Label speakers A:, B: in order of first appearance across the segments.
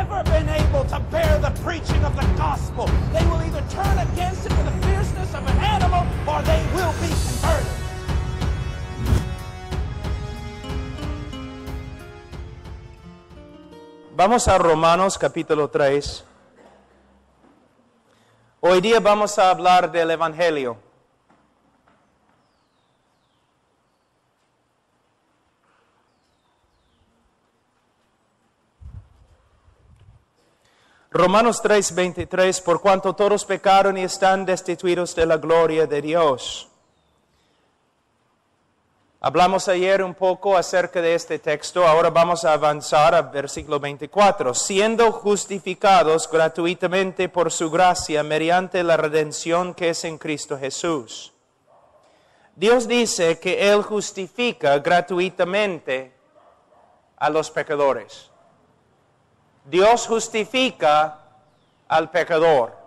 A: never been able to bear the preaching of the gospel. They will either turn against it with the fierceness of an animal or they will be converted.
B: Vamos a Romanos capítulo 3. Hoy día vamos a hablar del Evangelio. Romanos 3:23, por cuanto todos pecaron y están destituidos de la gloria de Dios. Hablamos ayer un poco acerca de este texto, ahora vamos a avanzar al versículo 24. Siendo justificados gratuitamente por su gracia mediante la redención que es en Cristo Jesús. Dios dice que Él justifica gratuitamente a los pecadores. Dios justifica al pecador.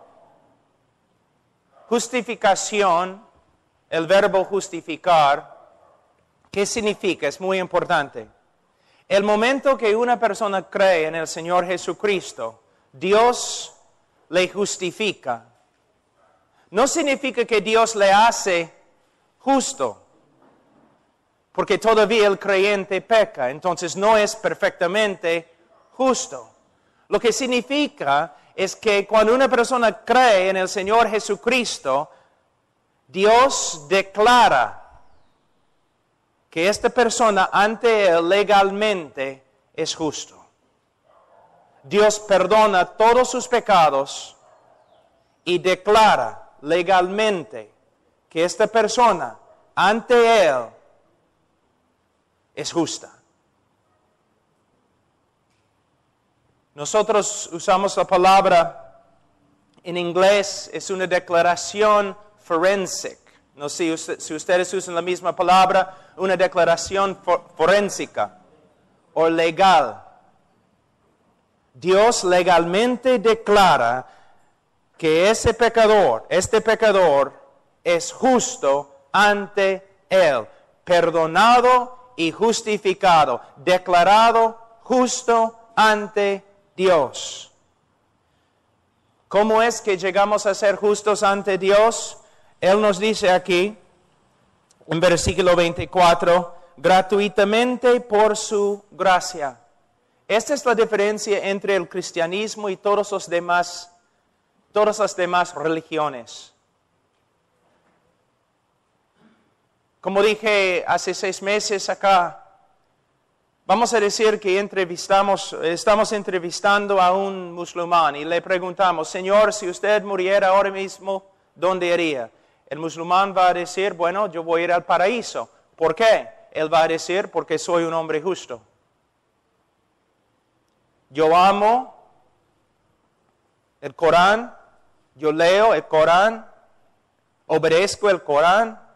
B: Justificación, el verbo justificar, ¿qué significa? Es muy importante. El momento que una persona cree en el Señor Jesucristo, Dios le justifica. No significa que Dios le hace justo, porque todavía el creyente peca, entonces no es perfectamente justo. Lo que significa es que cuando una persona cree en el Señor Jesucristo, Dios declara que esta persona ante Él legalmente es justo. Dios perdona todos sus pecados y declara legalmente que esta persona ante Él es justa. Nosotros usamos la palabra, en inglés es una declaración forensic. No sé si ustedes usan la misma palabra, una declaración forénsica o legal. Dios legalmente declara que este pecador es justo ante Él, perdonado y justificado, declarado justo ante Dios. ¿Cómo es que llegamos a ser justos ante Dios? Él nos dice aquí, en versículo 24, gratuitamente por su gracia. Esta es la diferencia entre el cristianismo y todas las demás religiones. Como dije hace 6 meses acá, vamos a decir que estamos entrevistando a un musulmán y le preguntamos, Señor, si usted muriera ahora mismo, ¿dónde iría? El musulmán va a decir, bueno, yo voy a ir al paraíso. ¿Por qué? Él va a decir, porque soy un hombre justo. Yo amo el Corán, yo leo el Corán, obedezco el Corán,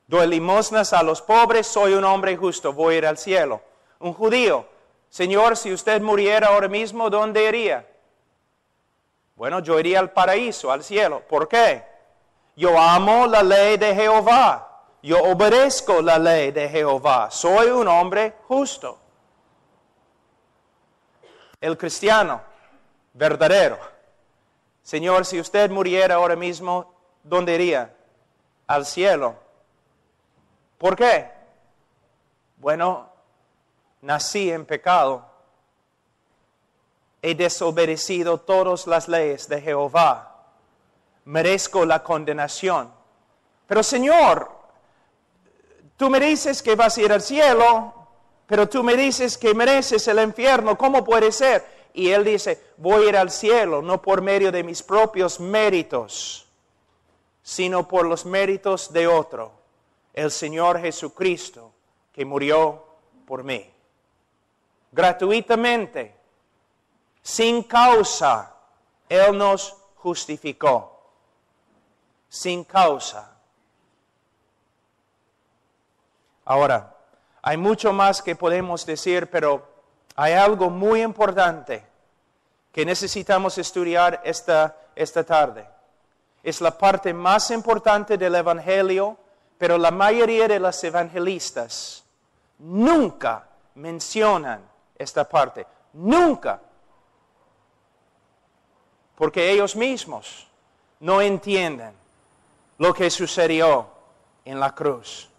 B: doy limosnas a los pobres, soy un hombre justo, voy a ir al cielo. Un judío, Señor, si usted muriera ahora mismo, ¿dónde iría? Bueno, yo iría al paraíso, al cielo. ¿Por qué? Yo amo la ley de Jehová. Yo obedezco la ley de Jehová. Soy un hombre justo. El cristiano verdadero. Señor, si usted muriera ahora mismo, ¿dónde iría? Al cielo. ¿Por qué? Bueno, nací en pecado. He desobedecido todas las leyes de Jehová. Merezco la condenación. Pero Señor, tú me dices que vas a ir al cielo, pero tú me dices que mereces el infierno. ¿Cómo puede ser? Y Él dice, voy a ir al cielo, no por medio de mis propios méritos, sino por los méritos de otro, el Señor Jesucristo, que murió por mí. Gratuitamente, sin causa, Él nos justificó. Sin causa. Ahora, hay mucho más que podemos decir, pero hay algo muy importante que necesitamos estudiar esta tarde. Es la parte más importante del Evangelio, pero la mayoría de los evangelistas nunca mencionan esta parte. Nunca. porque ellos mismos no entienden lo que sucedió en la cruz.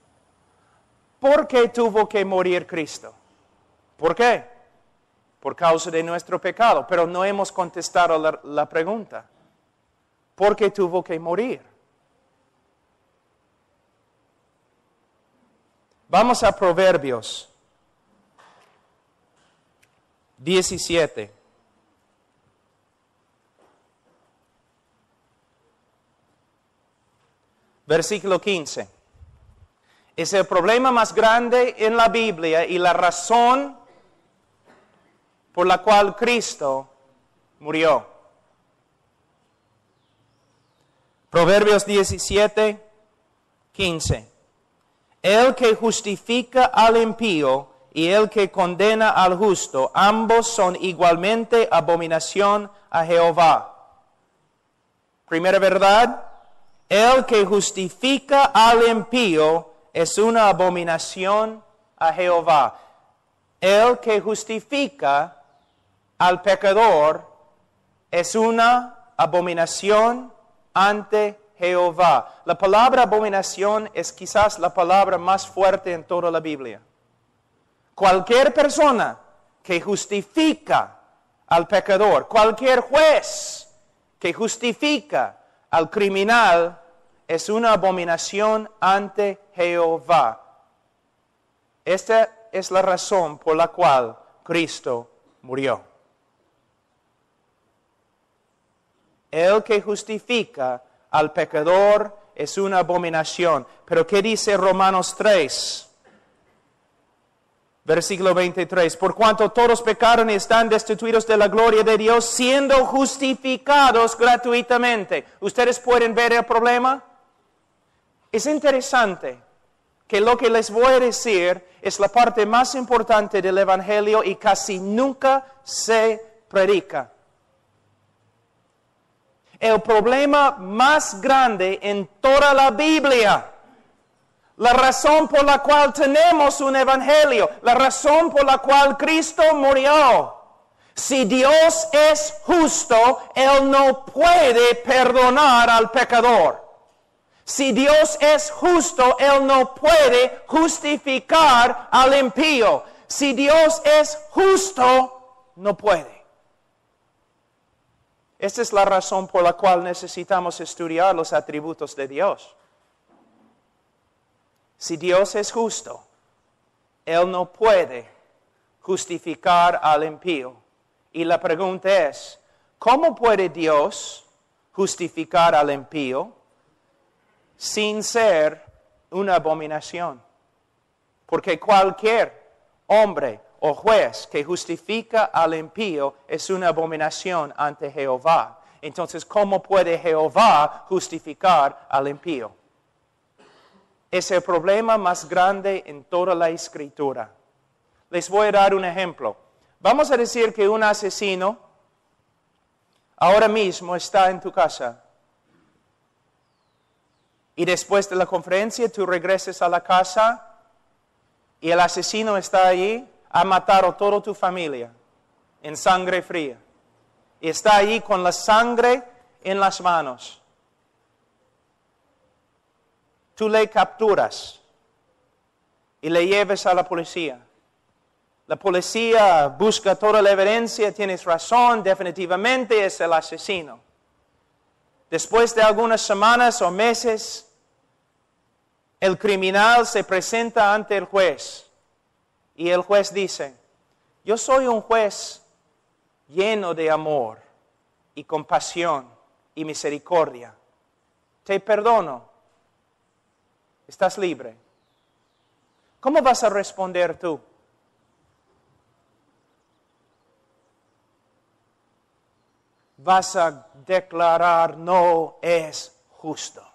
B: ¿Por qué tuvo que morir Cristo? ¿Por qué? Por causa de nuestro pecado, pero no hemos contestado la pregunta. ¿Por qué tuvo que morir? Vamos a Proverbios 17. Versículo 15. Es el problema más grande en la Biblia y la razón por la cual Cristo murió. Proverbios 17, 15. El que justifica al impío y el que condena al justo, ambos son igualmente abominación a Jehová. Primera verdad, el que justifica al impío es una abominación a Jehová. El que justifica al pecador es una abominación ante Jehová. La palabra abominación es quizás la palabra más fuerte en toda la Biblia. Cualquier persona que justifica al pecador, cualquier juez que justifica al criminal, es una abominación ante Jehová. Esta es la razón por la cual Cristo murió. El que justifica al pecador es una abominación. Pero ¿qué dice Romanos 3? Versículo 23. Por cuanto todos pecaron y están destituidos de la gloria de Dios, siendo justificados gratuitamente. ¿Ustedes pueden ver el problema? Es interesante que lo que les voy a decir es la parte más importante del Evangelio y casi nunca se predica. El problema más grande en toda la Biblia, la razón por la cual tenemos un Evangelio, la razón por la cual Cristo murió. Si Dios es justo, Él no puede perdonar al pecador. Si Dios es justo, Él no puede justificar al impío. Si Dios es justo, no puede. Esta es la razón por la cual necesitamos estudiar los atributos de Dios. Si Dios es justo, Él no puede justificar al impío. Y la pregunta es, ¿cómo puede Dios justificar al impío sin ser una abominación? Porque cualquier hombre o juez que justifica al impío es una abominación ante Jehová. Entonces, ¿cómo puede Jehová justificar al impío? Es el problema más grande en toda la Escritura. Les voy a dar un ejemplo. Vamos a decir que un asesino ahora mismo está en tu casa. Y después de la conferencia tú regresas a la casa y el asesino está allí. Ha matado a toda tu familia en sangre fría. Y está allí con la sangre en las manos. Tú le capturas y le llevas a la policía. La policía busca toda la evidencia, tienes razón, definitivamente es el asesino. Después de algunas semanas o meses, el criminal se presenta ante el juez. Y el juez dice, yo soy un juez lleno de amor y compasión y misericordia. Te perdono. Estás libre. ¿Cómo vas a responder tú? Vas a declarar no es justo.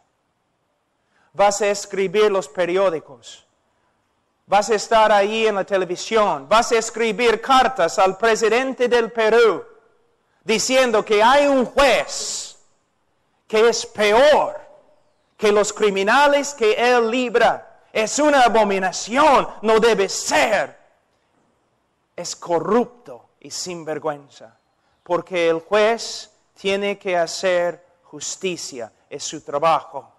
B: Vas a escribir los periódicos. Vas a estar ahí en la televisión. Vas a escribir cartas al presidente del Perú diciendo que hay un juez que es peor que los criminales que él libra. Es una abominación, no debe ser. Es corrupto y sinvergüenza. Porque el juez tiene que hacer justicia, es su trabajo.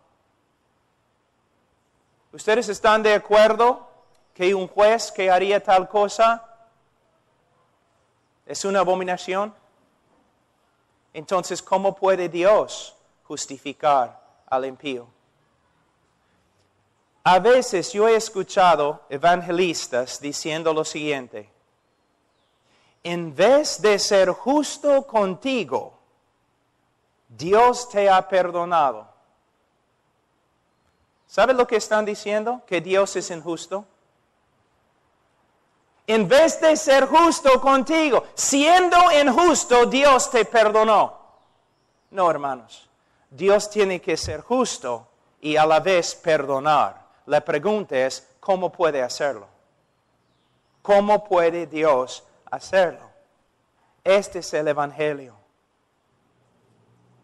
B: ¿Ustedes están de acuerdo que un juez que haría tal cosa es una abominación? Entonces, ¿cómo puede Dios justificar al impío? A veces yo he escuchado evangelistas diciendo lo siguiente: en vez de ser justo contigo, Dios te ha perdonado. ¿Sabe lo que están diciendo? Que Dios es injusto. En vez de ser justo contigo, siendo injusto, Dios te perdonó. No, hermanos. Dios tiene que ser justo y a la vez perdonar. La pregunta es, ¿cómo puede hacerlo? ¿Cómo puede Dios hacerlo? Este es el Evangelio.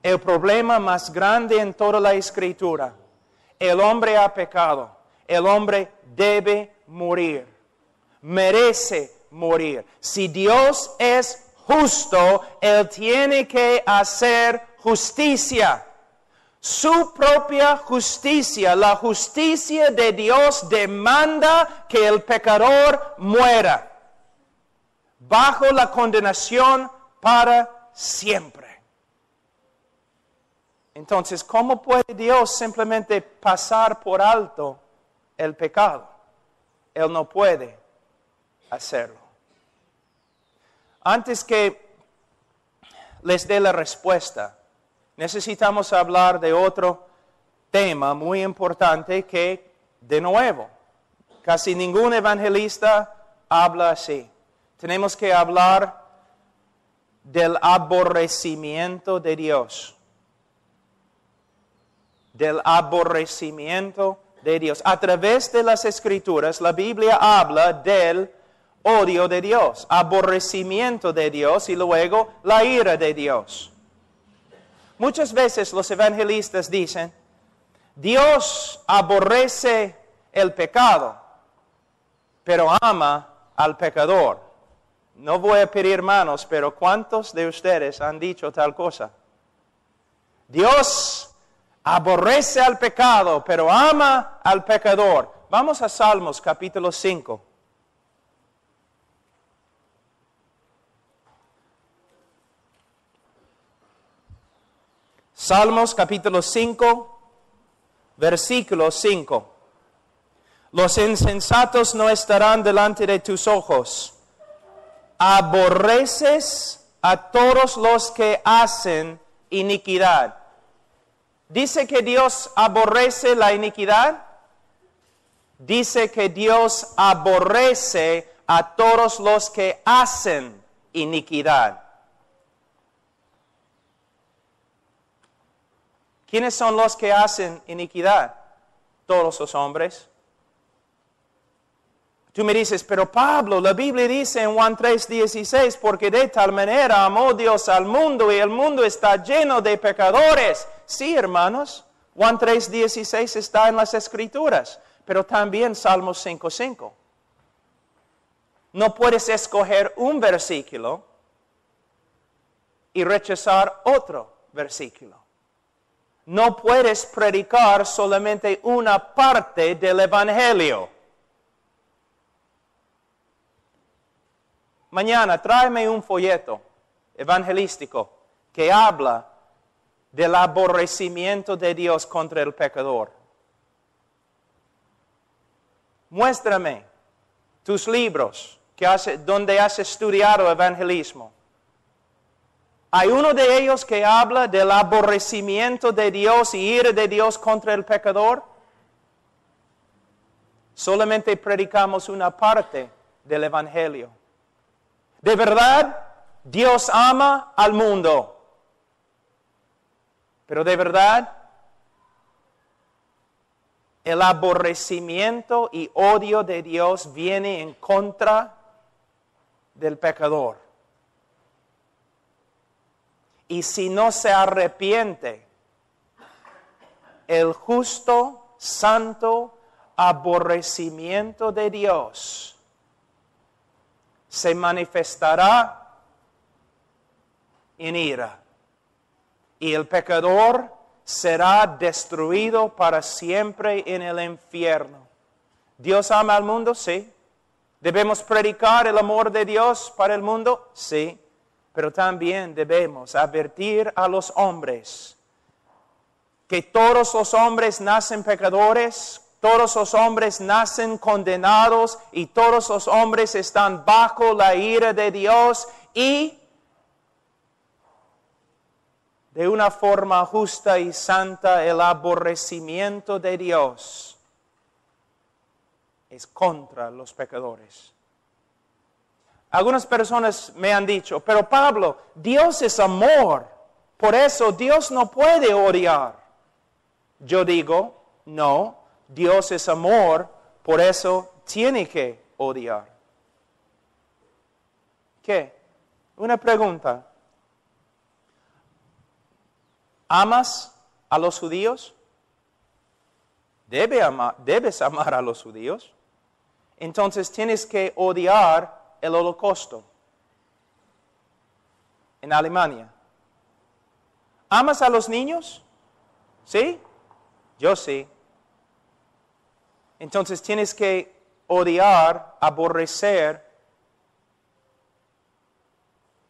B: El problema más grande en toda la Escritura: el hombre ha pecado, el hombre debe morir, merece morir. Si Dios es justo, Él tiene que hacer justicia. Su propia justicia, la justicia de Dios, demanda que el pecador muera bajo la condenación para siempre. Entonces, ¿cómo puede Dios simplemente pasar por alto el pecado? Él no puede hacerlo. Antes que les dé la respuesta, necesitamos hablar de otro tema muy importante que, de nuevo, casi ningún evangelista habla así. Tenemos que hablar del aborrecimiento de Dios. Del aborrecimiento de Dios. A través de las Escrituras, la Biblia habla del odio de Dios, aborrecimiento de Dios y luego la ira de Dios. Muchas veces los evangelistas dicen, Dios aborrece el pecado, pero ama al pecador. No voy a pedir manos, pero ¿cuántos de ustedes han dicho tal cosa? Dios aborrece al pecado, pero ama al pecador. Vamos a Salmos capítulo 5. Salmos capítulo 5, versículo 5. Los insensatos no estarán delante de tus ojos. Aborreces a todos los que hacen iniquidad. ¿Dice que Dios aborrece la iniquidad? Dice que Dios aborrece a todos los que hacen iniquidad. ¿Quiénes son los que hacen iniquidad? Todos los hombres. Tú me dices, pero Pablo, la Biblia dice en Juan 3:16, porque de tal manera amó Dios al mundo y el mundo está lleno de pecadores. Sí, hermanos, Juan 3:16 está en las Escrituras, pero también Salmos 5:5. No puedes escoger un versículo y rechazar otro versículo. No puedes predicar solamente una parte del Evangelio. Mañana tráeme un folleto evangelístico que habla del aborrecimiento de Dios contra el pecador. Muéstrame tus libros donde has estudiado evangelismo. ¿Hay uno de ellos que habla del aborrecimiento de Dios y ira de Dios contra el pecador? Solamente predicamos una parte del evangelio. De verdad, Dios ama al mundo. Pero de verdad, el aborrecimiento y odio de Dios viene en contra del pecador. Y si no se arrepiente, el justo, santo aborrecimiento de Dios se manifestará en ira. y el pecador será destruido para siempre en el infierno. ¿Dios ama al mundo? Sí. ¿Debemos predicar el amor de Dios para el mundo? Sí. Pero también debemos advertir a los hombres que todos los hombres nacen pecadores, todos los hombres nacen condenados y todos los hombres están bajo la ira de Dios y de una forma justa y santa el aborrecimiento de Dios es contra los pecadores. Algunas personas me han dicho, pero Pablo, Dios es amor, por eso Dios no puede odiar. Yo digo, no, Dios es amor, por eso tiene que odiar. ¿Qué? Una pregunta. ¿Amas a los judíos? Debes amar a los judíos. Entonces tienes que odiar el Holocausto en Alemania. ¿Amas a los niños? ¿Sí? Yo sí. Entonces tienes que odiar, aborrecer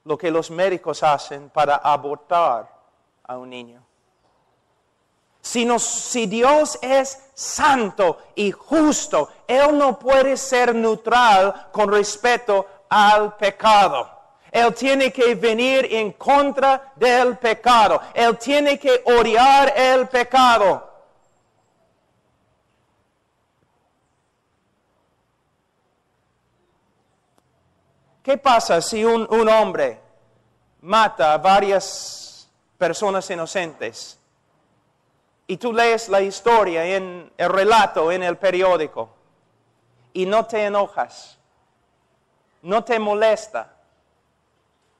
B: lo que los médicos hacen para abortar a un niño. Si Dios es santo y justo, Él no puede ser neutral con respecto al pecado. Él tiene que venir en contra del pecado. Él tiene que odiar el pecado. ¿Qué pasa si un hombre mata a varias personas inocentes? Y tú lees la historia en el relato en el periódico y no te enojas, no te molesta,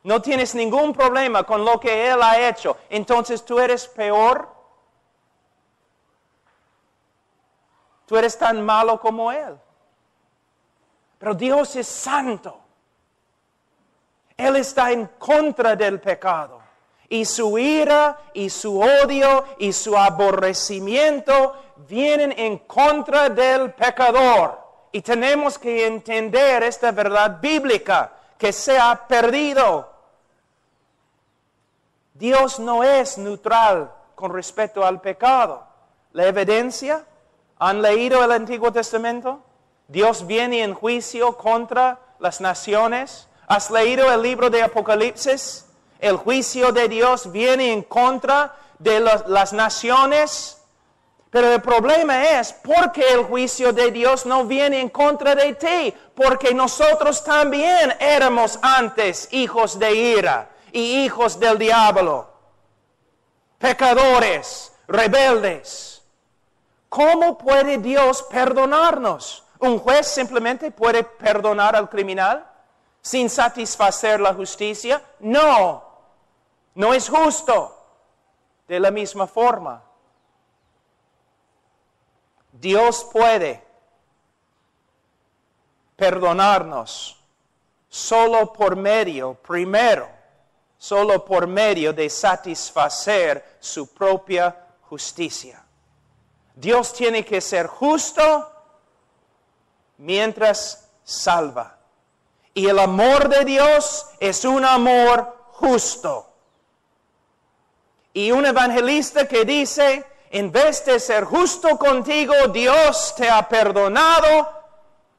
B: no tienes ningún problema con lo que él ha hecho, entonces tú eres peor. Tú eres tan malo como él. Pero Dios es santo. Él está en contra del pecado. Y su ira, y su odio, y su aborrecimiento vienen en contra del pecador. Y tenemos que entender esta verdad bíblica que se ha perdido. Dios no es neutral con respecto al pecado. La evidencia, ¿han leído el Antiguo Testamento? Dios viene en juicio contra las naciones. ¿Has leído el libro de Apocalipsis? El juicio de Dios viene en contra de las naciones. Pero el problema es, ¿por qué el juicio de Dios no viene en contra de ti? Porque nosotros también éramos antes hijos de ira y hijos del diablo. Pecadores, rebeldes. ¿Cómo puede Dios perdonarnos? ¿Un juez simplemente puede perdonar al criminal sin satisfacer la justicia? No, no es justo. De la misma forma, Dios puede perdonarnos solo por medio de satisfacer su propia justicia. Dios tiene que ser justo mientras salva. Y el amor de Dios es un amor justo. Y un evangelista que dice, en vez de ser justo contigo, Dios te ha perdonado,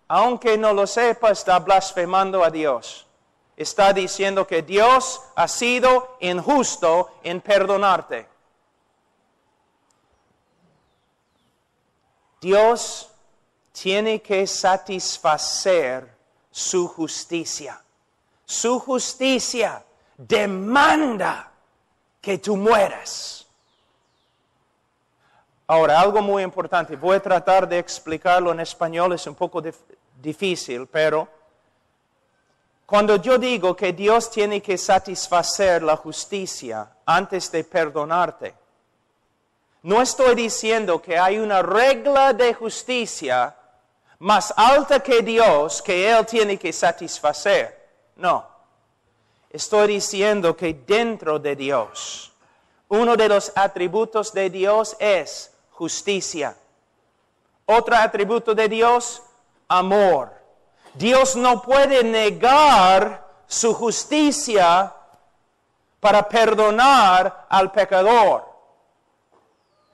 B: aunque no lo sepa, está blasfemando a Dios. Está diciendo que Dios ha sido injusto en perdonarte. Dios tiene que satisfacer su justicia. Su justicia demanda que tú mueras. Ahora, algo muy importante. Voy a tratar de explicarlo en español. Es un poco difícil, pero cuando yo digo que Dios tiene que satisfacer la justicia antes de perdonarte, no estoy diciendo que hay una regla de justicia más alta que Dios que Él tiene que satisfacer. No. Estoy diciendo que dentro de Dios, Uno de los atributos de Dios es justicia. Otro atributo de Dios, amor. Dios no puede negar su justicia para perdonar al pecador.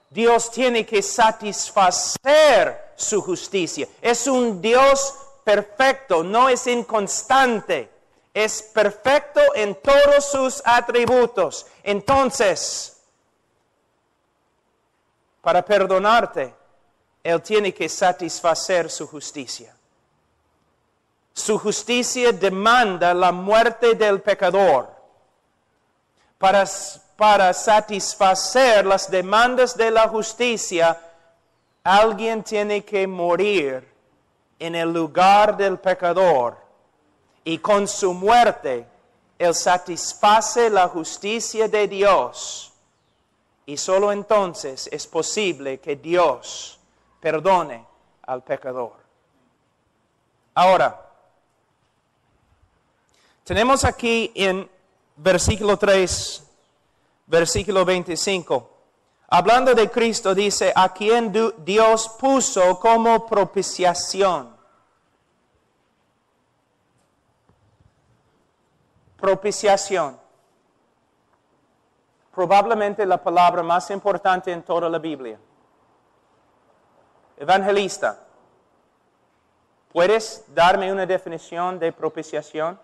B: Dios tiene que satisfacer su justicia. Es un Dios perfecto, no es inconstante. Es perfecto en todos sus atributos. Entonces, para perdonarte, Él tiene que satisfacer su justicia. Su justicia demanda la muerte del pecador. Para satisfacer las demandas de la justicia, alguien tiene que morir en el lugar del pecador. Y con su muerte, Él satisface la justicia de Dios. Y solo entonces es posible que Dios perdone al pecador. Ahora, tenemos aquí en versículo 3, versículo 25. Hablando de Cristo, dice, a quien Dios puso como propiciación. Propiciación. Probablemente la palabra más importante en toda la Biblia. Evangelista, ¿puedes darme una definición de propiciación?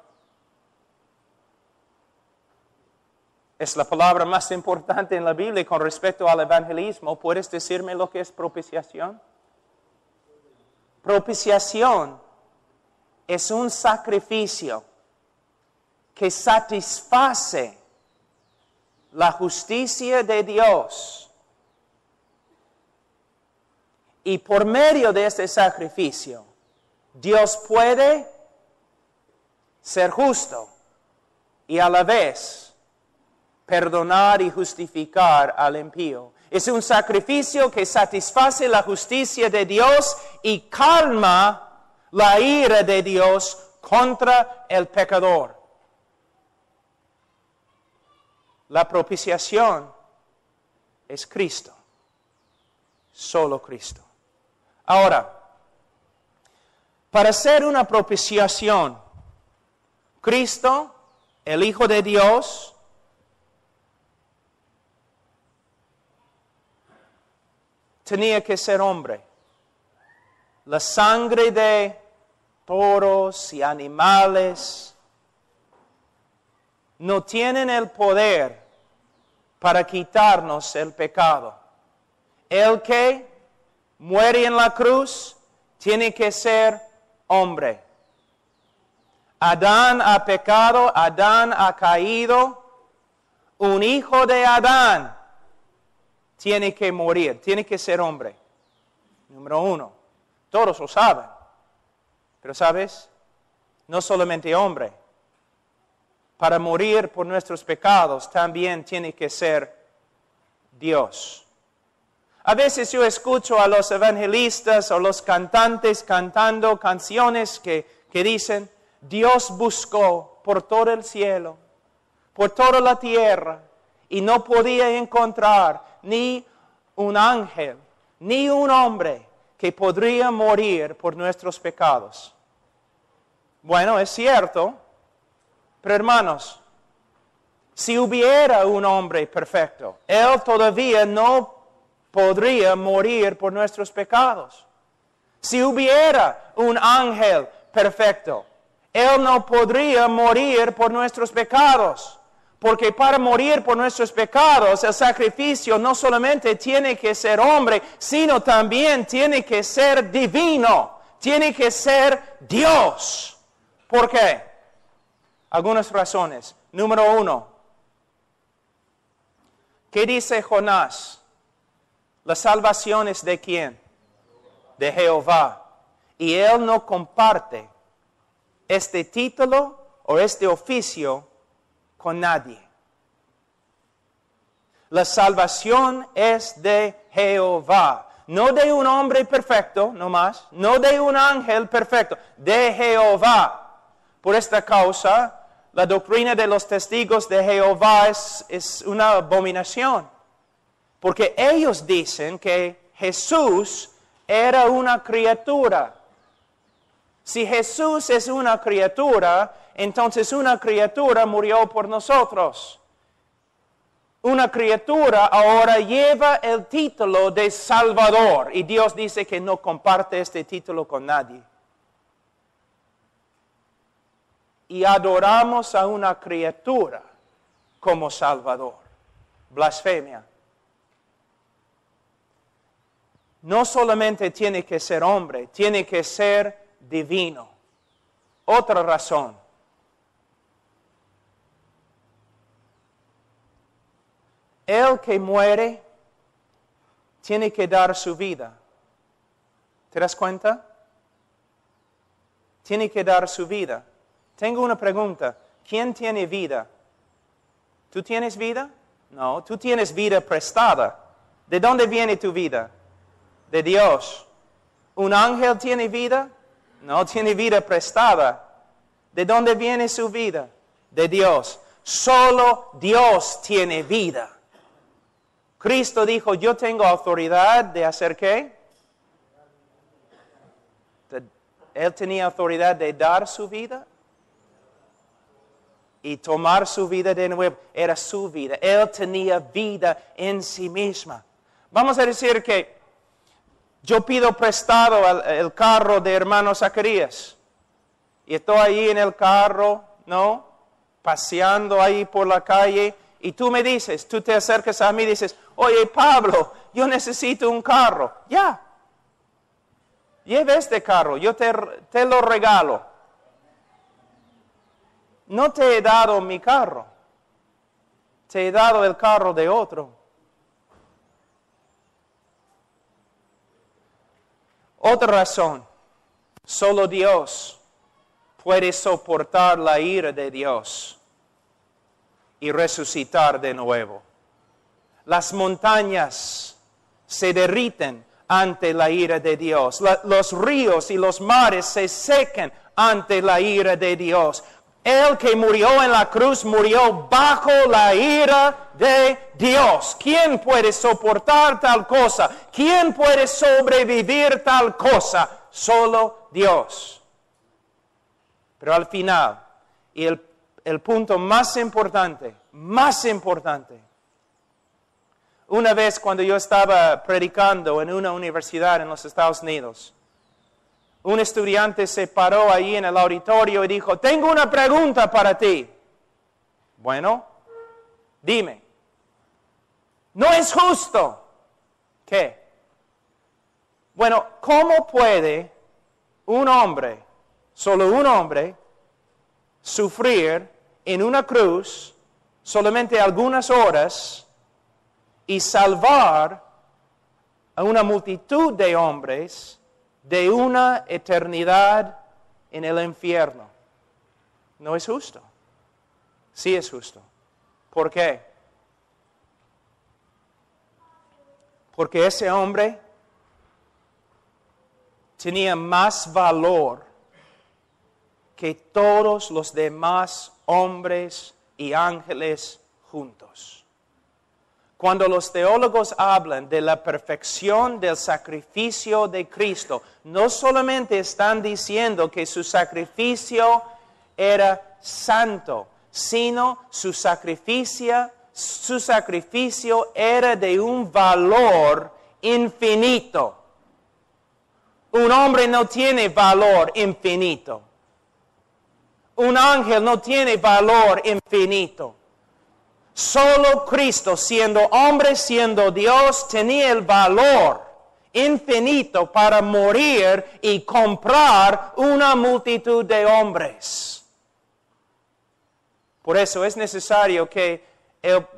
B: Es la palabra más importante en la Biblia con respecto al evangelismo. ¿Puedes decirme lo que es propiciación? Propiciación es un sacrificio que satisface la justicia de Dios. Y por medio de este sacrificio, Dios puede ser justo y a la vez perdonar y justificar al impío. Es un sacrificio que satisface la justicia de Dios y calma la ira de Dios contra el pecador. La propiciación es Cristo, solo Cristo. Ahora, para hacer una propiciación, Cristo, el Hijo de Dios, tenía que ser hombre. La sangre de toros y animales no tienen el poder para quitarnos el pecado. El que muere en la cruz tiene que ser hombre. Adán ha pecado, Adán ha caído. Un hijo de Adán tiene que morir, tiene que ser hombre. Número uno. Todos lo saben. Pero ¿sabes? No solamente hombre. Para morir por nuestros pecados también tiene que ser Dios. A veces yo escucho a los evangelistas o los cantantes cantando canciones que dicen, Dios buscó por todo el cielo, por toda la tierra, y no podía encontrar ni un ángel, ni un hombre que podría morir por nuestros pecados. Bueno, es cierto, pero hermanos, si hubiera un hombre perfecto, él todavía no podría morir por nuestros pecados. Si hubiera un ángel perfecto, él no podría morir por nuestros pecados. Porque para morir por nuestros pecados, el sacrificio no solamente tiene que ser hombre, sino también tiene que ser divino. Tiene que ser Dios. ¿Por qué? Algunas razones. Número uno. ¿Qué dice Jonás? La salvación es ¿de quién? De Jehová. Y él no comparte este título o este oficio con nadie. La salvación es de Jehová. No de un hombre perfecto, no más. No de un ángel perfecto. De Jehová. Por esta causa, la doctrina de los testigos de Jehová es una abominación. Porque ellos dicen que Jesús era una criatura. Si Jesús es una criatura, entonces una criatura murió por nosotros. Una criatura ahora lleva el título de Salvador y Dios dice que no comparte este título con nadie. Y adoramos a una criatura como Salvador. Blasfemia. No solamente tiene que ser hombre, tiene que ser divino. Otra razón. El que muere tiene que dar su vida. ¿Te das cuenta? Tiene que dar su vida. Tengo una pregunta. ¿Quién tiene vida? ¿Tú tienes vida? No, tú tienes vida prestada. ¿De dónde viene tu vida? De Dios. ¿Un ángel tiene vida? No, tiene vida prestada. ¿De dónde viene su vida? De Dios. Solo Dios tiene vida. Cristo dijo, yo tengo autoridad de hacer ¿qué? Él tenía autoridad de dar su vida y tomar su vida de nuevo. Era su vida. Él tenía vida en sí misma. Vamos a decir que yo pido prestado el carro de hermano Zacarías. Y estoy ahí en el carro, ¿no? Paseando ahí por la calle. Y tú me dices, tú te acercas a mí y dices, oye Pablo, yo necesito un carro. Ya. Lleva este carro, yo te lo regalo. No te he dado mi carro. Te he dado el carro de otro. Otra razón, solo Dios puede soportar la ira de Dios y resucitar de nuevo. Las montañas se derriten ante la ira de Dios. Los ríos y los mares se secan ante la ira de Dios. El que murió en la cruz murió bajo la ira de Dios. ¿Quién puede soportar tal cosa? ¿Quién puede sobrevivir tal cosa? Solo Dios. Pero al final, y el punto más importante, una vez cuando yo estaba predicando en una universidad en los Estados Unidos, un estudiante se paró ahí en el auditorio y dijo, tengo una pregunta para ti. Bueno, dime. No es justo. ¿Qué? Bueno, ¿cómo puede un hombre, solo un hombre, sufrir en una cruz solamente algunas horas y salvar a una multitud de hombres de una eternidad en el infierno? No es justo. Sí es justo. ¿Por qué? Porque ese hombre tenía más valor que todos los demás hombres y ángeles juntos. Cuando los teólogos hablan de la perfección del sacrificio de Cristo, no solamente están diciendo que su sacrificio era santo, sino su sacrificio era de un valor infinito. Un hombre no tiene valor infinito. Un ángel no tiene valor infinito. Solo Cristo, siendo hombre, siendo Dios, tenía el valor infinito para morir y comprar una multitud de hombres. Por eso es necesario que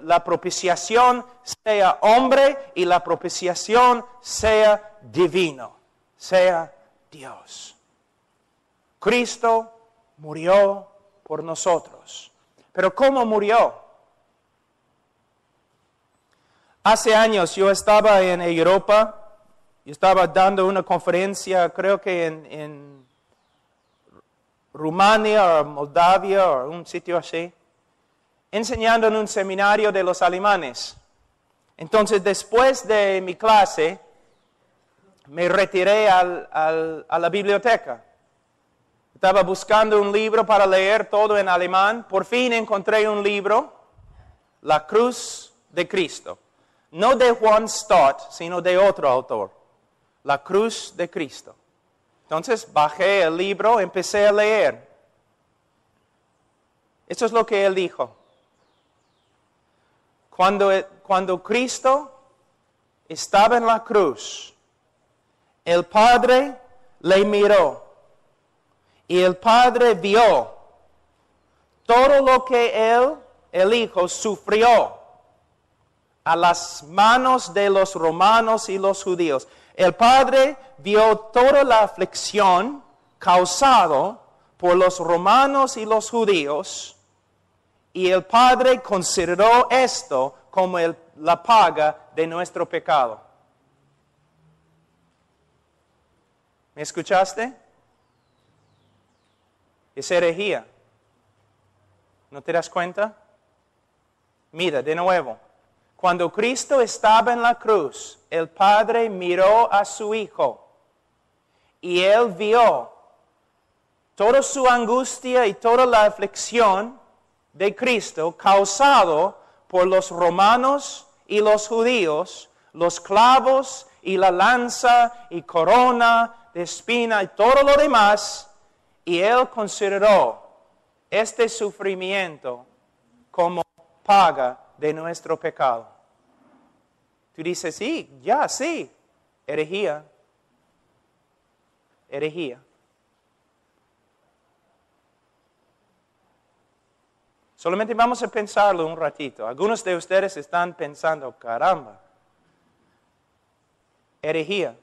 B: la propiciación sea hombre y la propiciación sea divino, sea Dios. Cristo murió por nosotros. Pero ¿cómo murió? Hace años yo estaba en Europa, yo estaba dando una conferencia, creo que en Rumania o Moldavia o un sitio así, enseñando en un seminario de los alemanes. Entonces, después de mi clase, me retiré a la biblioteca. Estaba buscando un libro para leer todo en alemán. Por fin encontré un libro, La Cruz de Cristo. No de Juan Stott, sino de otro autor. La Cruz de Cristo. Entonces bajé el libro, empecé a leer. Eso es lo que él dijo. Cuando Cristo estaba en la cruz, el Padre le miró y el Padre vio todo lo que él, el Hijo, sufrió a las manos de los romanos y los judíos. El Padre vio toda la aflicción causada por los romanos y los judíos, y el Padre consideró esto como la paga de nuestro pecado. ¿Me escuchaste? Es herejía. ¿No te das cuenta? Mira, de nuevo. Cuando Cristo estaba en la cruz, el Padre miró a su Hijo y Él vio toda su angustia y toda la aflicción de Cristo causado por los romanos y los judíos, los clavos y la lanza y corona de espina y todo lo demás, y Él consideró este sufrimiento como paga de nuestro pecado. Tú dices, sí, herejía. Solamente vamos a pensarlo un ratito. Algunos de ustedes están pensando, caramba, herejía.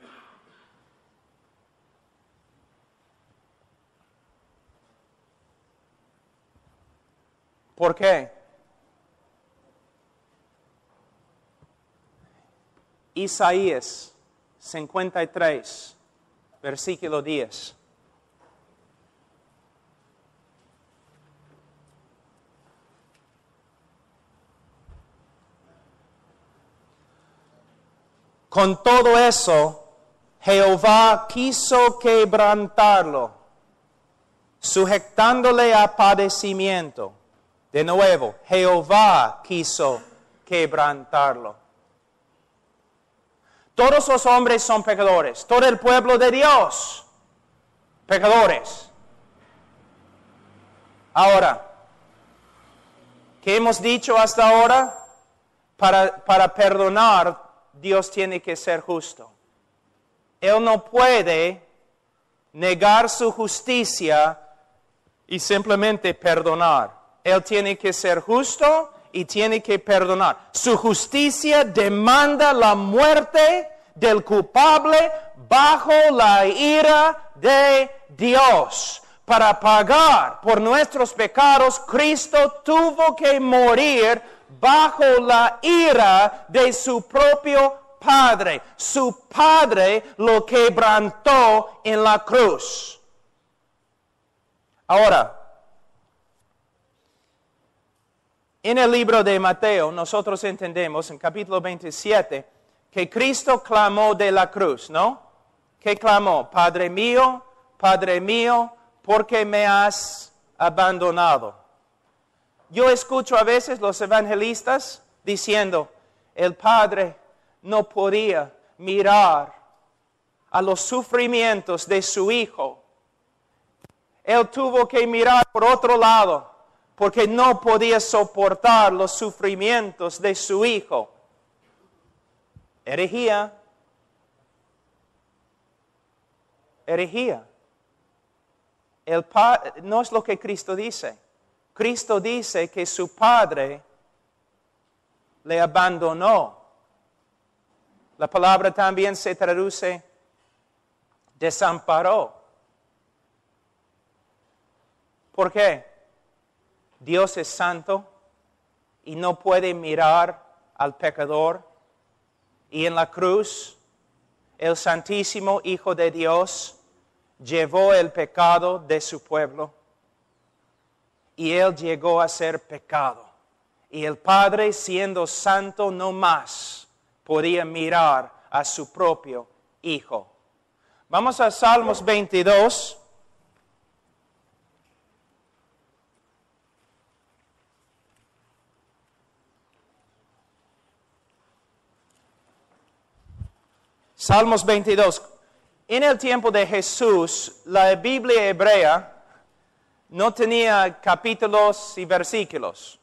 B: ¿Por qué? Isaías 53, versículo 10. Con todo eso, Jehová quiso quebrantarlo, sujetándole a padecimiento. De nuevo, Jehová quiso quebrantarlo. Todos los hombres son pecadores. Todo el pueblo de Dios, pecadores. Ahora, ¿qué hemos dicho hasta ahora? Para perdonar, Dios tiene que ser justo. Él no puede negar su justicia y simplemente perdonar. Él tiene que ser justo y tiene que perdonar. Su justicia demanda la muerte del culpable bajo la ira de Dios. Para pagar por nuestros pecados, Cristo tuvo que morir bajo la ira de su propio Padre. Su Padre lo quebrantó en la cruz. Ahora, en el libro de Mateo, nosotros entendemos en capítulo 27 que Cristo clamó de la cruz, ¿no? ¿Qué clamó? Padre mío, ¿por qué me has abandonado? Yo escucho a veces los evangelistas diciendo, el Padre no podía mirar a los sufrimientos de su Hijo. Él tuvo que mirar por otro lado, porque no podía soportar los sufrimientos de su Hijo. Herejía. No es lo que Cristo dice. Cristo dice que su Padre le abandonó. La palabra también se traduce desamparó. ¿Por qué? Dios es santo y no puede mirar al pecador. Y en la cruz, el Santísimo Hijo de Dios llevó el pecado de su pueblo. y Él llegó a ser pecado. Y el Padre, siendo santo no más, podía mirar a su propio Hijo. Vamos a Salmos 22. Salmos 22. En el tiempo de Jesús, la Biblia hebrea no tenía capítulos y versículos.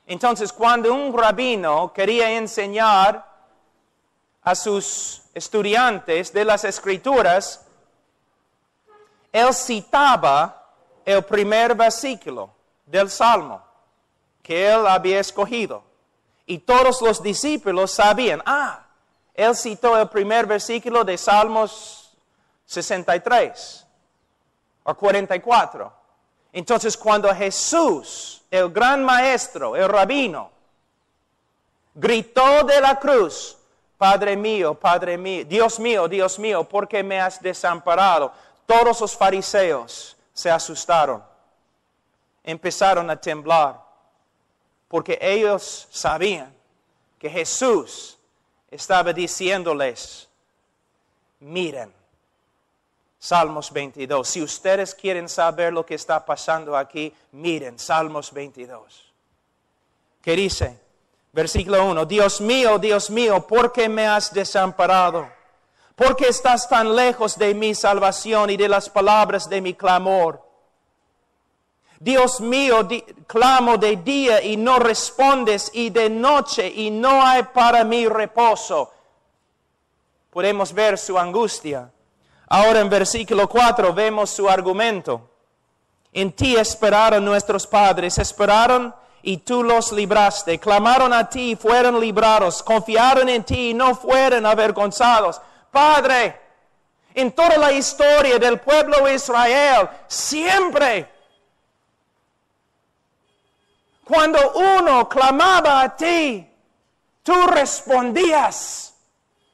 B: Entonces, cuando un rabino quería enseñar a sus estudiantes de las Escrituras, él citaba el primer versículo del Salmo que él había escogido. Y todos los discípulos sabían, él citó el primer versículo de Salmos 63 o 44. Entonces, cuando Jesús, el gran maestro, el rabino, gritó de la cruz, Padre mío, Dios mío, ¿por qué me has desamparado? Todos los fariseos se asustaron, empezaron a temblar, porque ellos sabían que Jesús estaba diciéndoles, miren, Salmos 22. Si ustedes quieren saber lo que está pasando aquí, miren, Salmos 22. ¿Qué dice? Versículo 1. Dios mío, ¿por qué me has desamparado? ¿Por qué estás tan lejos de mi salvación y de las palabras de mi clamor? Dios mío, clamo de día y no respondes, y de noche y no hay para mí reposo. Podemos ver su angustia. Ahora en versículo 4 vemos su argumento. En ti esperaron nuestros padres, esperaron y tú los libraste. Clamaron a ti y fueron librados. Confiaron en ti y no fueron avergonzados. Padre, en toda la historia del pueblo de Israel, siempre, cuando uno clamaba a ti, tú respondías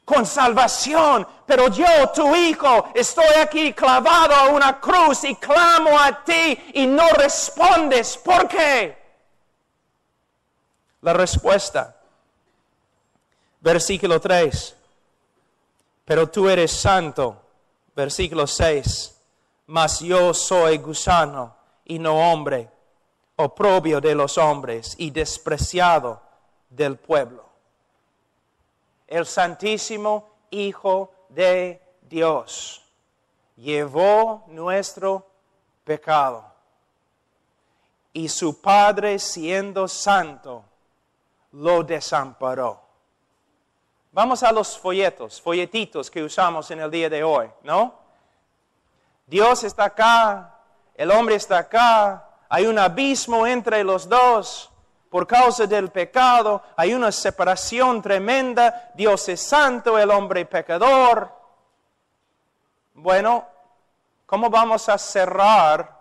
B: con salvación. Pero yo, tu hijo, estoy aquí clavado a una cruz y clamo a ti y no respondes. ¿Por qué? La respuesta, versículo 3. Pero tú eres santo, versículo 6. Mas yo soy gusano y no hombre, oprobio de los hombres y despreciado del pueblo. El Santísimo Hijo de Dios llevó nuestro pecado. Y su Padre, siendo santo, lo desamparó. Vamos a los folletitos que usamos en el día de hoy, ¿no? Dios está acá, el hombre está acá, hay un abismo entre los dos. Por causa del pecado hay una separación tremenda. Dios es santo, el hombre pecador. Bueno, ¿cómo vamos a cerrar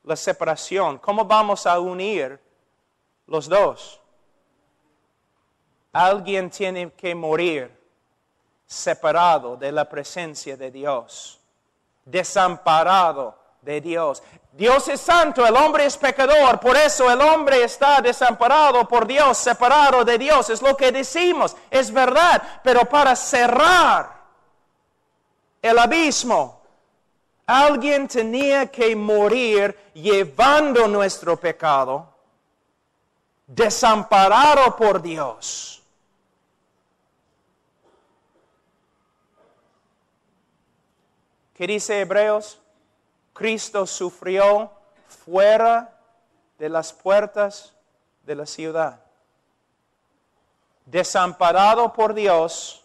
B: la separación? ¿Cómo vamos a unir los dos? Alguien tiene que morir separado de la presencia de Dios, desamparado de Dios. Dios es santo, el hombre es pecador, por eso el hombre está desamparado por Dios, separado de Dios, es lo que decimos, es verdad, pero para cerrar el abismo, alguien tenía que morir llevando nuestro pecado, desamparado por Dios. ¿Qué dice Hebreos? Cristo sufrió fuera de las puertas de la ciudad. Desamparado por Dios,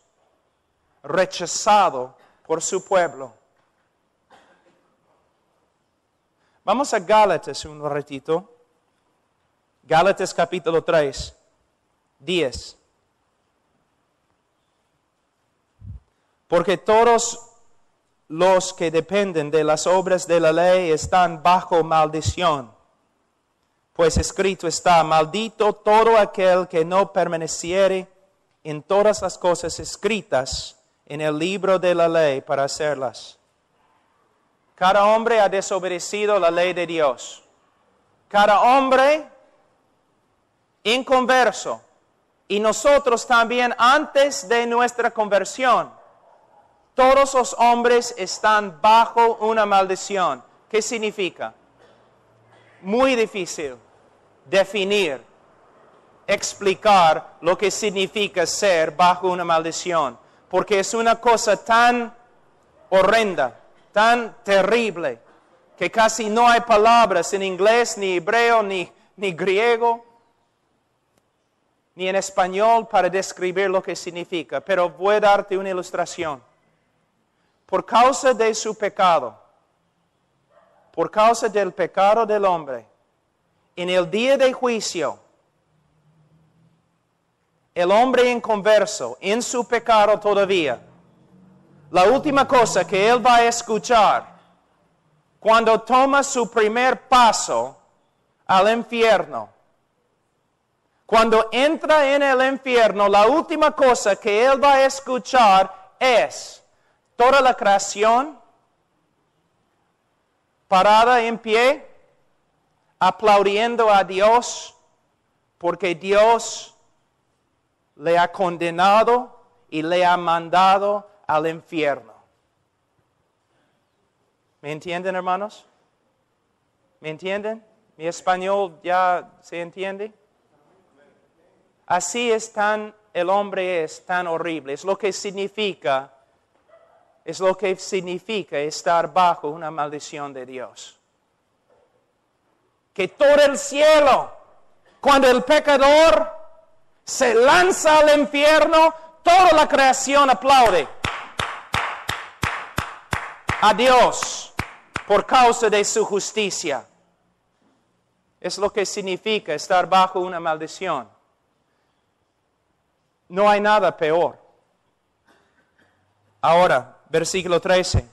B: rechazado por su pueblo. Vamos a Gálatas un ratito. Gálatas capítulo 3, 10. Porque todos los que dependen de las obras de la ley están bajo maldición. Pues escrito está, maldito todo aquel que no permaneciere en todas las cosas escritas en el libro de la ley para hacerlas. Cada hombre ha desobedecido la ley de Dios. cada hombre inconverso, y nosotros también antes de nuestra conversión, todos los hombres están bajo una maldición. ¿Qué significa? Muy difícil definir, explicar lo que significa ser bajo una maldición, porque es una cosa tan horrenda, tan terrible, que casi no hay palabras en inglés, ni hebreo, ni griego, ni en español para describir lo que significa. Pero voy a darte una ilustración. Por causa de su pecado, por causa del pecado del hombre, en el día de juicio, el hombre inconverso, en su pecado todavía, la última cosa que él va a escuchar cuando toma su primer paso al infierno, cuando entra en el infierno, la última cosa que él va a escuchar es toda la creación parada en pie, aplaudiendo a Dios, porque Dios le ha condenado y le ha mandado al infierno. ¿Me entienden, hermanos? ¿Me entienden? ¿Mi español ya se entiende? Así el hombre es tan horrible. Es lo que significa estar bajo una maldición de Dios. Que todo el cielo, cuando el pecador se lanza al infierno, toda la creación aplaude a Dios por causa de su justicia. Es lo que significa estar bajo una maldición. No hay nada peor. Ahora, versículo 13.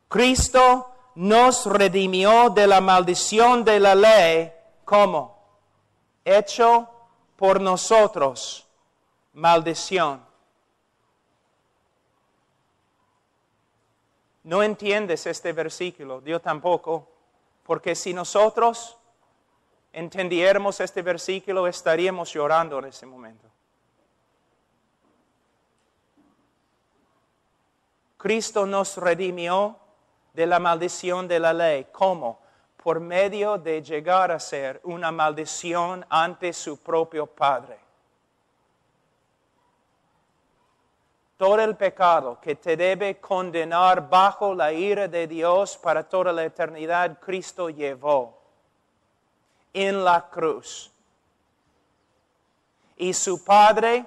B: Cristo nos redimió de la maldición de la ley, ¿cómo? Hecho por nosotros maldición. No entiendes este versículo, yo tampoco, porque si nosotros entendiéramos este versículo, estaríamos llorando en ese momento. Cristo nos redimió de la maldición de la ley. ¿Cómo? Por medio de llegar a ser una maldición ante su propio Padre. Todo el pecado que te debe condenar bajo la ira de Dios para toda la eternidad, Cristo llevó en la cruz. Y su Padre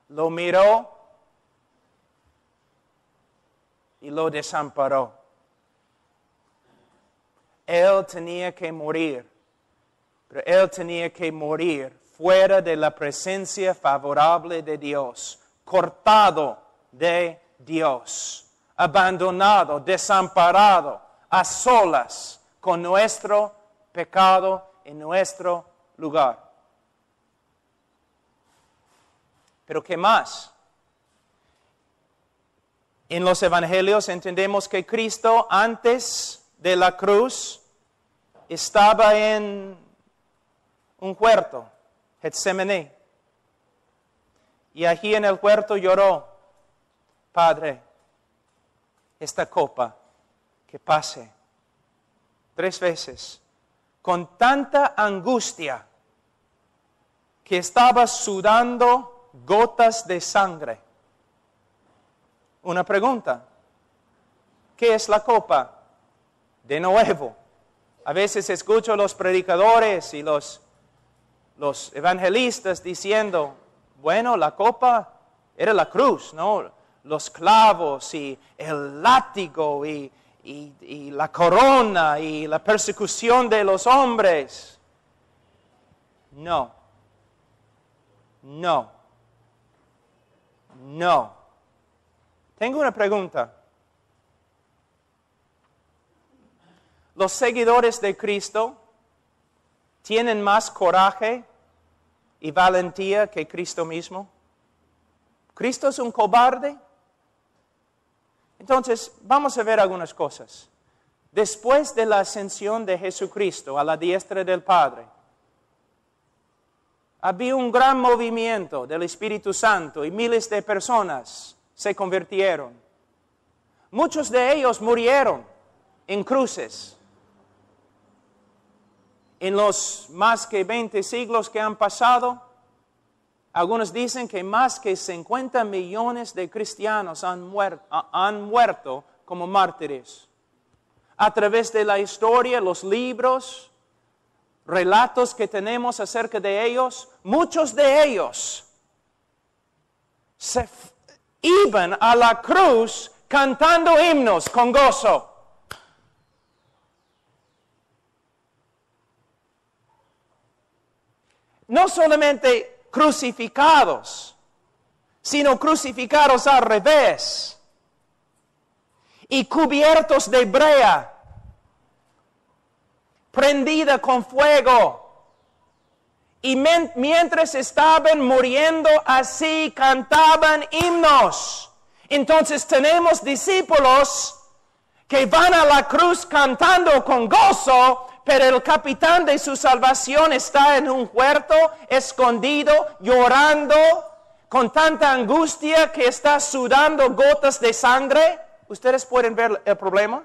B: lo miró y lo desamparó. Él tenía que morir, pero él tenía que morir fuera de la presencia favorable de Dios, cortado de Dios, abandonado, desamparado, a solas con nuestro pecado en nuestro lugar. Pero ¿qué más? En los evangelios entendemos que Cristo antes de la cruz estaba en un huerto, Getsemaní. Y allí en el huerto lloró: Padre, esta copa que pase. 3 veces, con tanta angustia que estaba sudando gotas de sangre. Una pregunta: ¿qué es la copa? De nuevo, a veces escucho a los predicadores y los evangelistas diciendo: bueno, la copa era la cruz, ¿no? Los clavos y el látigo y la corona y la persecución de los hombres. No. Tengo una pregunta. ¿Los seguidores de Cristo tienen más coraje y valentía que Cristo mismo? ¿Cristo es un cobarde? Entonces, vamos a ver algunas cosas. Después de la ascensión de Jesucristo a la diestra del Padre, había un gran movimiento del Espíritu Santo y miles de personas se convirtieron. Muchos de ellos murieron en cruces. En los más que 20 siglos que han pasado, algunos dicen que más que 50 millones de cristianos han muerto como mártires. A través de la historia, los libros, relatos que tenemos acerca de ellos, muchos de ellos iban a la cruz cantando himnos con gozo. No solamente crucificados, sino crucificados al revés y cubiertos de brea, prendida con fuego. Y mientras estaban muriendo así, cantaban himnos. Entonces tenemos discípulos que van a la cruz cantando con gozo, pero el capitán de su salvación está en un huerto, escondido, llorando, con tanta angustia que está sudando gotas de sangre. ¿Ustedes pueden ver el problema?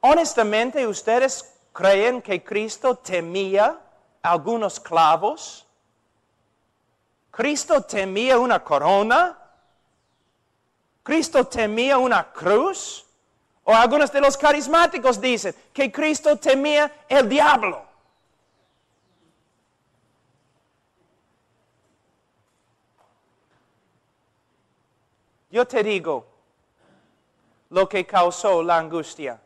B: Honestamente, ¿ustedes creen que Cristo temía algunos clavos? ¿Cristo temía una corona? ¿Cristo temía una cruz? O algunos de los carismáticos dicen que Cristo temía el diablo. Yo te digo lo que causó la angustia.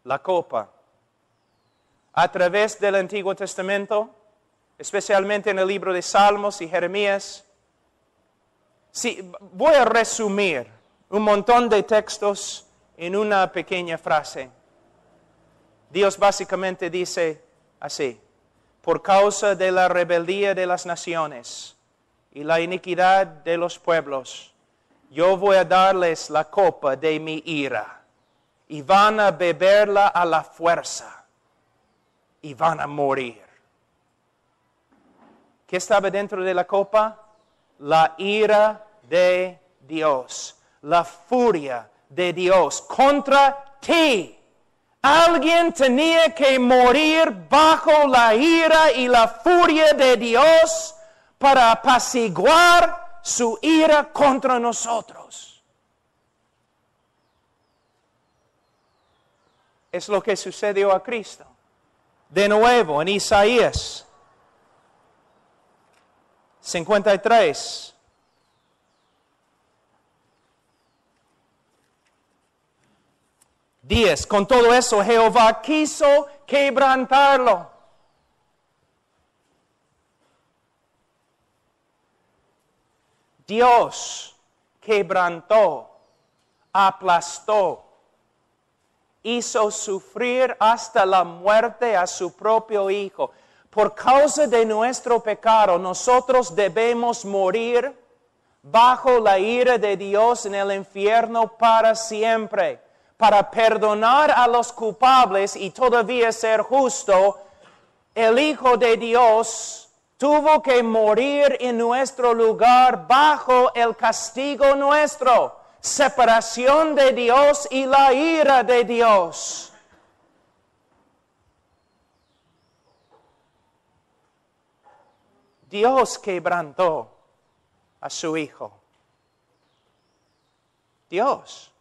B: La copa. A través del Antiguo Testamento, especialmente en el libro de Salmos y Jeremías. Sí, voy a resumir un montón de textos en una pequeña frase. Dios básicamente dice así: por causa de la rebeldía de las naciones y la iniquidad de los pueblos, yo voy a darles la copa de mi ira. Y van a beberla a la fuerza. Y van a morir. ¿Qué estaba dentro de la copa? La ira de Dios. La furia de Dios contra ti. Alguien tenía que morir bajo la ira y la furia de Dios para apaciguar su ira contra nosotros. Es lo que sucedió a Cristo. De nuevo, en Isaías 53. Con todo eso, Jehová quiso quebrantarlo. Dios quebrantó, aplastó, hizo sufrir hasta la muerte a su propio Hijo. Por causa de nuestro pecado, nosotros debemos morir bajo la ira de Dios en el infierno para siempre. Para perdonar a los culpables y todavía ser justo, el Hijo de Dios tuvo que morir en nuestro lugar bajo el castigo nuestro. Separación de Dios y la ira de Dios. Dios quebrantó a su Hijo. Dios.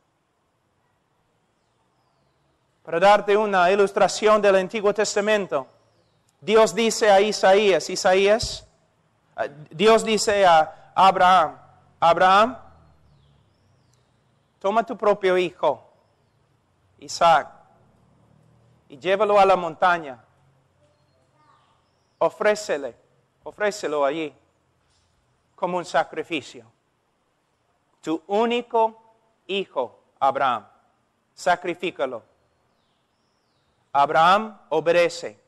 B: Para darte una ilustración del Antiguo Testamento, Dios dice a Isaías, Dios dice a Abraham, toma tu propio hijo, Isaac, y llévalo a la montaña. Ofrécelo allí como un sacrificio. Tu único hijo, Abraham, sacrifícalo. Abraham obedece.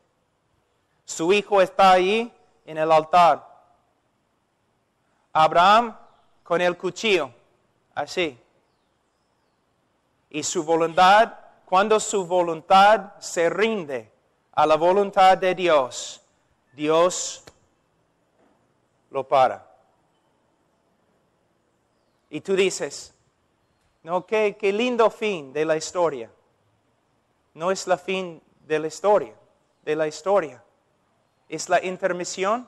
B: Su hijo está allí en el altar. Abraham con el cuchillo, así. Y su voluntad cuando su voluntad se rinde a la voluntad de Dios, Dios lo para. Y tú dices, no, qué lindo fin de la historia. No es el fin de la historia, es la intermisión.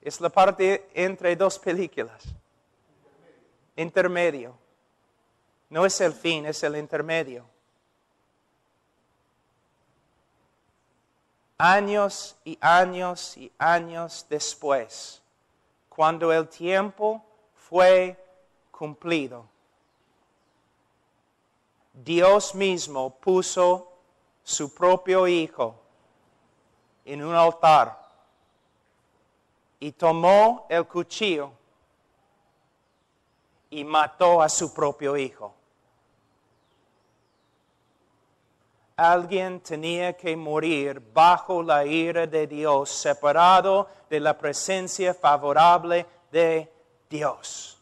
B: Es la parte entre dos películas. Intermedio. No es el fin, es el intermedio. Años y años y años después, cuando el tiempo fue cumplido, Dios mismo puso su propio Hijo en un altar y tomó el cuchillo y mató a su propio Hijo. Alguien tenía que morir bajo la ira de Dios, separado de la presencia favorable de Dios.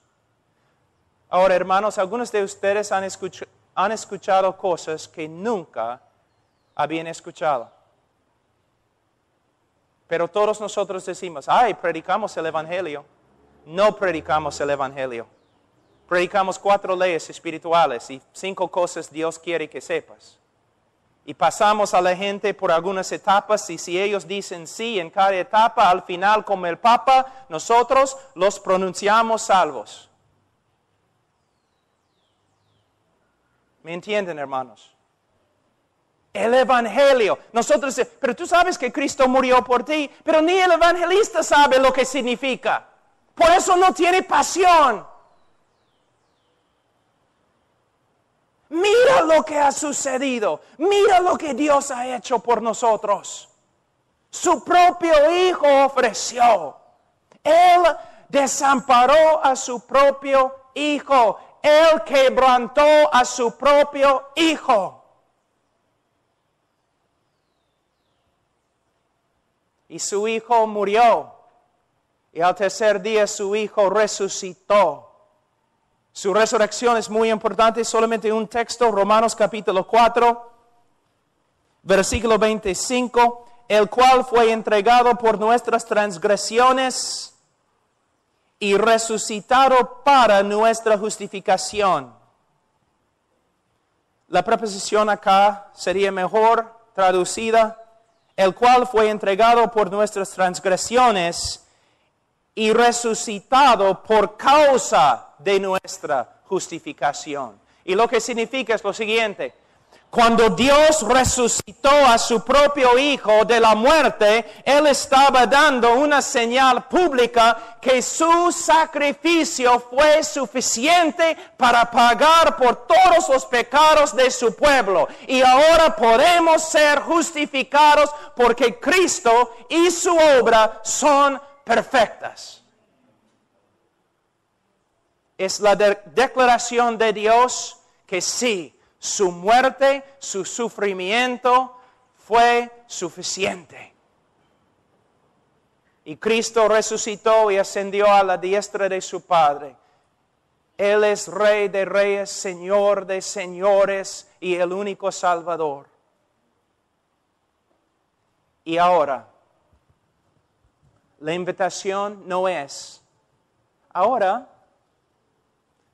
B: Ahora, hermanos, algunos de ustedes han escuchado cosas que nunca habían escuchado. Pero todos nosotros decimos, predicamos el Evangelio. No predicamos el Evangelio. Predicamos 4 leyes espirituales y 5 cosas Dios quiere que sepas. Y pasamos a la gente por algunas etapas y si ellos dicen sí en cada etapa, al final como el Papa, nosotros los pronunciamos salvos. ¿Me entienden, hermanos? El Evangelio. Nosotros, pero tú sabes que Cristo murió por ti, pero ni el evangelista sabe lo que significa. Por eso no tiene pasión. Mira lo que ha sucedido. Mira lo que Dios ha hecho por nosotros. Su propio Hijo ofreció. Él desamparó a su propio Hijo. Él quebrantó a su propio Hijo. Y su Hijo murió. Y al tercer día su Hijo resucitó. Su resurrección es muy importante, solamente un texto, Romanos capítulo 4, versículo 25, el cual fue entregado por nuestras transgresiones y resucitado para nuestra justificación. La preposición acá sería mejor traducida, el cual fue entregado por nuestras transgresiones y resucitado por causa de nuestra justificación. Y lo que significa es lo siguiente: cuando Dios resucitó a su propio Hijo de la muerte, Él estaba dando una señal pública que su sacrificio fue suficiente para pagar por todos los pecados de su pueblo. Y ahora podemos ser justificados porque Cristo y su obra son perfectas. Es la declaración de Dios que sí, su muerte, su sufrimiento fue suficiente. Y Cristo resucitó y ascendió a la diestra de su Padre. Él es Rey de reyes, Señor de señores y el único Salvador. Y ahora, la invitación no es, ahora,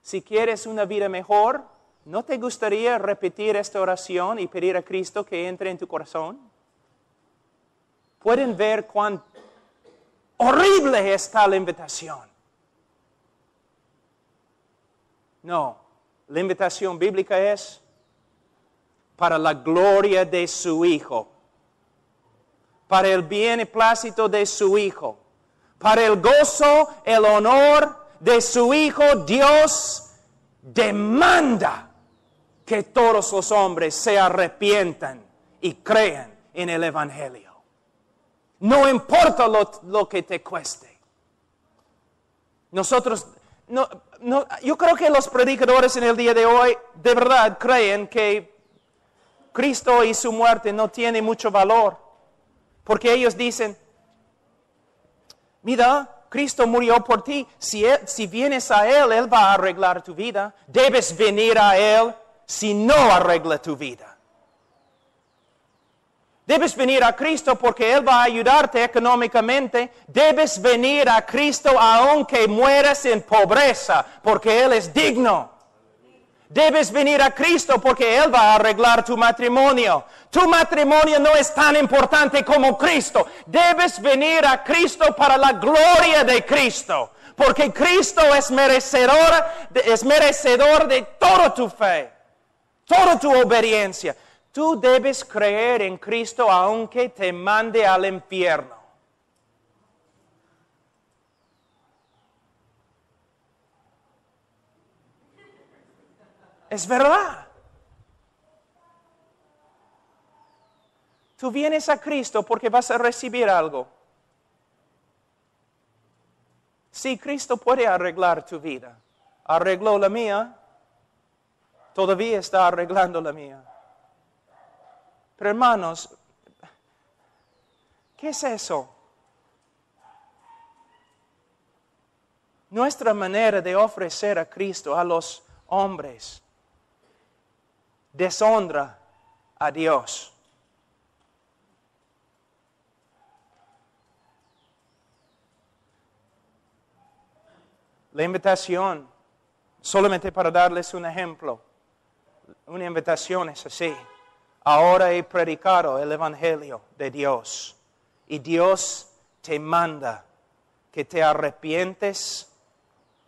B: si quieres una vida mejor, ¿no te gustaría repetir esta oración y pedir a Cristo que entre en tu corazón? ¿Pueden ver cuán horrible está la invitación? No, la invitación bíblica es para la gloria de su Hijo, para el beneplácito de su Hijo, para el gozo, el honor de su Hijo. Dios demanda que todos los hombres se arrepientan y crean en el Evangelio. No importa lo que te cueste. Yo creo que los predicadores en el día de hoy de verdad creen que Cristo y su muerte no tienen mucho valor. Porque ellos dicen, mira, Cristo murió por ti. Si vienes a Él, Él va a arreglar tu vida. Debes venir a Él si no arregla tu vida. Debes venir a Cristo porque Él va a ayudarte económicamente. Debes venir a Cristo aunque mueras en pobreza, porque Él es digno. Debes venir a Cristo porque Él va a arreglar tu matrimonio. Tu matrimonio no es tan importante como Cristo. Debes venir a Cristo para la gloria de Cristo, porque Cristo es merecedor de toda tu fe, toda tu obediencia. Tú debes creer en Cristo aunque te mande al infierno. Es verdad. Tú vienes a Cristo porque vas a recibir algo. Sí, Cristo puede arreglar tu vida. Arregló la mía. Todavía está arreglando la mía. Pero hermanos, ¿qué es eso? Nuestra manera de ofrecer a Cristo a los hombres deshonra a Dios. La invitación, solamente para darles un ejemplo, una invitación es así. Ahora he predicado el Evangelio de Dios y Dios te manda que te arrepientes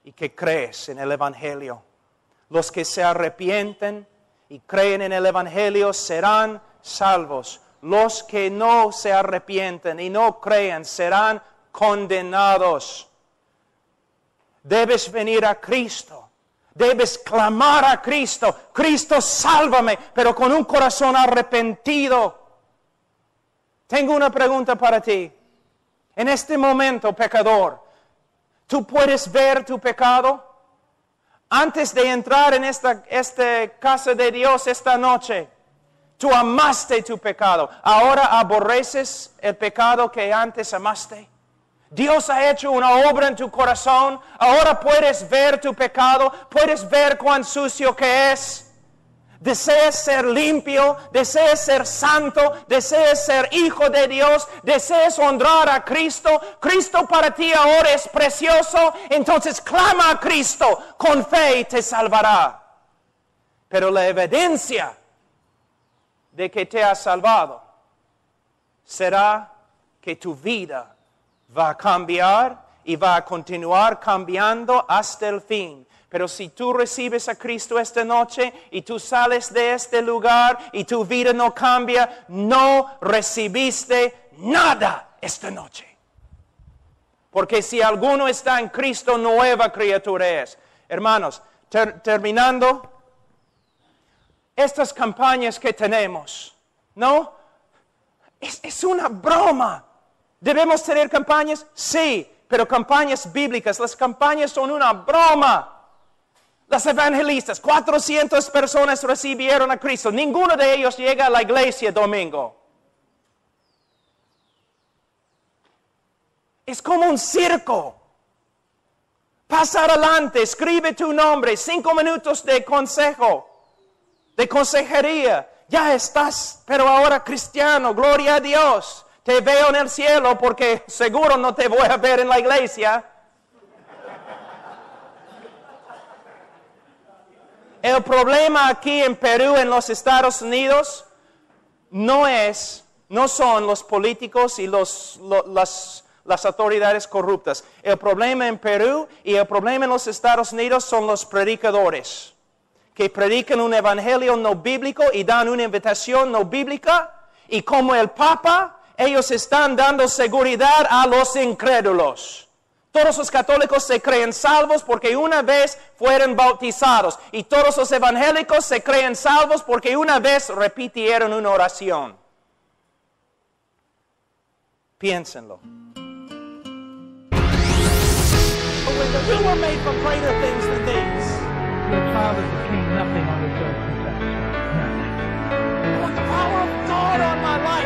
B: y que crees en el Evangelio. Los que se arrepienten y creen en el Evangelio serán salvos. Los que no se arrepienten y no creen serán condenados. Debes venir a Cristo. Debes clamar a Cristo. Cristo, sálvame, pero con un corazón arrepentido. Tengo una pregunta para ti. En este momento, pecador, ¿tú puedes ver tu pecado? Antes de entrar en esta casa de Dios esta noche, tú amaste tu pecado. Ahora aborreces el pecado que antes amaste. Dios ha hecho una obra en tu corazón. Ahora puedes ver tu pecado. Puedes ver cuán sucio que es. Deseas ser limpio. Deseas ser santo. Deseas ser hijo de Dios. Deseas honrar a Cristo. Cristo para ti ahora es precioso. Entonces clama a Cristo. Con fe y te salvará. Pero la evidencia de que te ha salvado será que tu vida va a cambiar y va a continuar cambiando hasta el fin. Pero si tú recibes a Cristo esta noche y tú sales de este lugar y tu vida no cambia, no recibiste nada esta noche. Porque si alguno está en Cristo, nueva criatura es. Hermanos, terminando, estas campañas que tenemos, ¿no? Es una broma. ¿Debemos tener campañas? Sí, pero campañas bíblicas. Las campañas son una broma. Las evangelistas, 400 personas recibieron a Cristo. Ninguno de ellos llega a la iglesia domingo. Es como un circo. Pasa adelante, escribe tu nombre, 5 minutos de consejo, de consejería. Ya estás, pero ahora cristiano, gloria a Dios. Te veo en el cielo porque seguro no te voy a ver en la iglesia. El problema aquí en Perú, en los Estados Unidos, no son los políticos y las autoridades corruptas. El problema en Perú y el problema en los Estados Unidos son los predicadores, que predican un evangelio no bíblico y dan una invitación no bíblica, y como el Papa, ellos están dando seguridad a los incrédulos. Todos los católicos se creen salvos porque una vez fueron bautizados. Y todos los evangélicos se creen salvos porque una vez repitieron una oración. Piénsenlo.
A: We were made for greater things than these.
C: Your child is the king, nothing on this earth can touch.
A: I want the power of God on my life.